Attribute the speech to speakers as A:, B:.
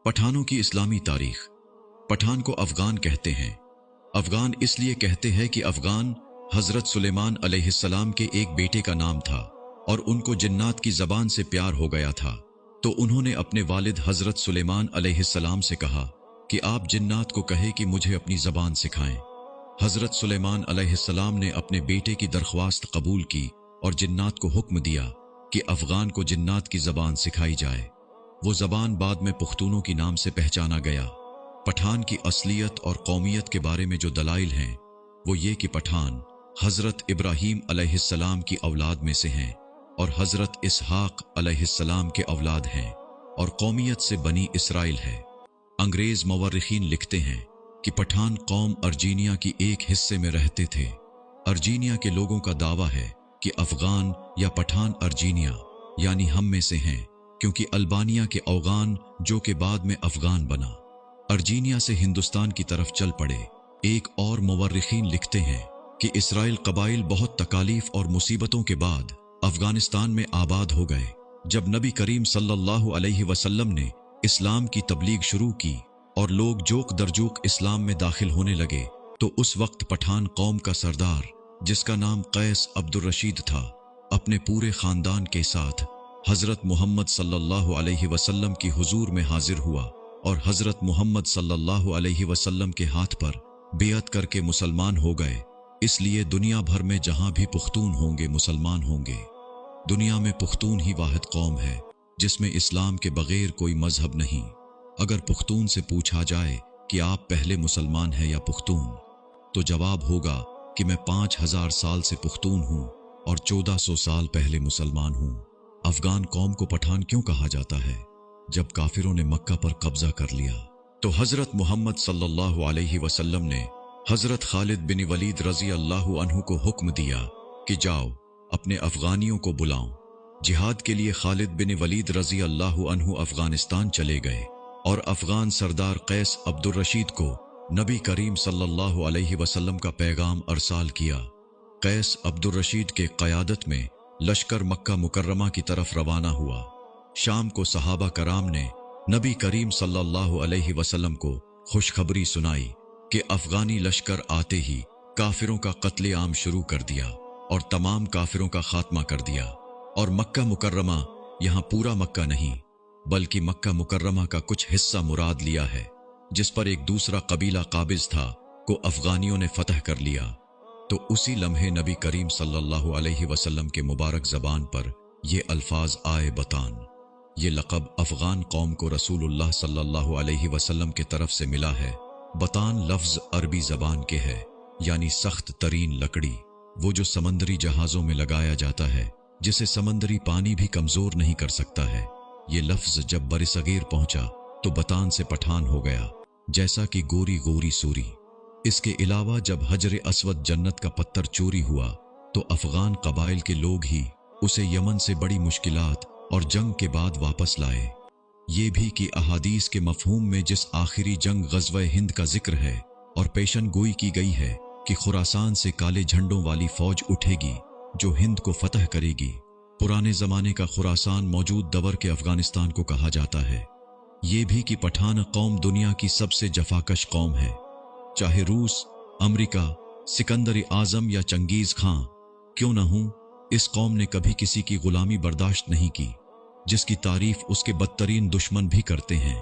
A: पठानों की इस्लामी तारीख। पठान को अफगान कहते हैं। अफगान इसलिए कहते हैं कि अफगान हजरत सुलेमान अलैहिस्सलाम के एक बेटे का नाम था और उनको जिन्नात की जबान से प्यार हो गया था, तो उन्होंने अपने वालिद हजरत सुलेमान अलैहिस्सलाम से कहा कि आप जिन्नात को कहे कि मुझे अपनी जबान सिखाएं। हजरत सुलेमान अलैहिस्सलाम ने अपने बेटे की दरख्वास्त कबूल की और जिन्नात को हुक्म दिया कि अफगान को जिन्नात की जबान सिखाई जाए। वो जबान बाद में पुख्तूनों की नाम से पहचाना गया। पठान की असलियत और कौमियत के बारे में जो दलाइल हैं वो ये कि पठान हजरत इब्राहीम अलैहिस्सलाम की औलाद में से हैं और हजरत इसहाक अलैहिस्सलाम के औलाद हैं और कौमियत से बनी इसराइल है। अंग्रेज मवर्रिखीन लिखते हैं कि पठान कौम अर्जीनिया की एक हिस्से में रहते थे। अर्जीनिया के लोगों का दावा है कि अफगान या पठान अर्जीनिया यानी हम में से हैं, क्योंकि अल्बानिया के अफगान जो के बाद में अफगान बना, अर्जीनिया से हिंदुस्तान की तरफ चल पड़े। एक और मुवर्रिखीन लिखते हैं कि इसराइल कबाइल बहुत तकालीफ और मुसीबतों के बाद अफगानिस्तान में आबाद हो गए। जब नबी करीम सल्लल्लाहु अलैहि वसल्लम ने इस्लाम की तबलीग शुरू की और लोग जोक दरजोक इस्लाम में दाखिल होने लगे, तो उस वक्त पठान कौम का सरदार, जिसका नाम कैस अब्दुर रशीद था, अपने पूरे खानदान के साथ हजरत मोहम्मद सल्लल्लाहु अलैहि वसल्लम की हुजूर में हाजिर हुआ और हजरत मोहम्मद सल्लल्लाहु अलैहि वसल्लम के हाथ पर बेअत करके मुसलमान हो गए। इसलिए दुनिया भर में जहां भी पुख्तून होंगे मुसलमान होंगे। दुनिया में पुख्तून ही वाहिद कौम है जिसमें इस्लाम के बगैर कोई मजहब नहीं। अगर पुख्तून से पूछा जाए कि आप पहले मुसलमान हैं या पुख्तून, तो जवाब होगा कि मैं 5000 साल से पुख्तून हूं और 1400 साल पहले मुसलमान हूं। अफगान कौम को पठान क्यों कहा जाता है? जब काफिरों ने मक्का पर कब्जा कर लिया तो हजरत मोहम्मद सल्लल्लाहु अलैहि वसल्लम ने हजरत खालिद बिन वलीद रजी अल्लाहु अन्हु को हुक्म दिया कि जाओ अपने अफगानियों को बुलाओ। जिहाद के लिए खालिद बिन वलीद रजी अल्लाहु अन्हु अफगानिस्तान चले गए और अफगान सरदार कैस अब्दुर रशीद को नबी करीम सल्लल्लाहु अलैहि वसल्लम का पैगाम अरसाल किया। कैस अब्दुर रशीद के क़यादत में लश्कर मक्का मुकर्रमा की तरफ रवाना हुआ। शाम को सहाबा कराम ने नबी करीम सल्लल्लाहु अलैहि वसल्लम को खुशखबरी सुनाई कि अफगानी लश्कर आते ही काफिरों का कत्ले आम शुरू कर दिया और तमाम काफिरों का खात्मा कर दिया। और मक्का मुकर्रमा यहाँ पूरा मक्का नहीं बल्कि मक्का मुकर्रमा का कुछ हिस्सा मुराद लिया है, जिस पर एक दूसरा कबीला काबिज था को अफगानियों ने फतह कर लिया। तो उसी लम्हे नबी करीम सल्लल्लाहु अलैहि वसल्लम के मुबारक ज़बान पर ये अल्फाज आए बतान। ये लक़ब अफगान कौम को रसूलुल्लाह सल्लल्लाहु अलैहि वसल्लम के तरफ से मिला है। बतान लफ्ज़ अरबी ज़बान के है, यानी सख्त तरीन लकड़ी, वो जो समंदरी जहाज़ों में लगाया जाता है, जिसे समंदरी पानी भी कमज़ोर नहीं कर सकता है। ये लफ्ज़ जब बरसगीर पहुंचा तो बतान से पठान हो गया, जैसा कि गोरी गोरी सूरी। इसके अलावा जब हजर अस्वद जन्नत का पत्थर चोरी हुआ तो अफगान कबाइल के लोग ही उसे यमन से बड़ी मुश्किलात और जंग के बाद वापस लाए। ये भी कि अहादीस के मफहूम में जिस आखिरी जंग ग़ज़वा हिंद का जिक्र है और पेशन गोई की गई है कि खुरासान से काले झंडों वाली फौज उठेगी जो हिंद को फतह करेगी। पुराने ज़माने का खुरासान मौजूद दवर के अफगानिस्तान को कहा जाता है। ये भी कि पठान कौम दुनिया की सबसे जफाकश कौम है। चाहे रूस, अमेरिका, सिकंदर आज़म या चंगेज़ खां क्यों न हूं, इस कौम ने कभी किसी की गुलामी बर्दाश्त नहीं की, जिसकी तारीफ उसके बदतरीन दुश्मन भी करते हैं।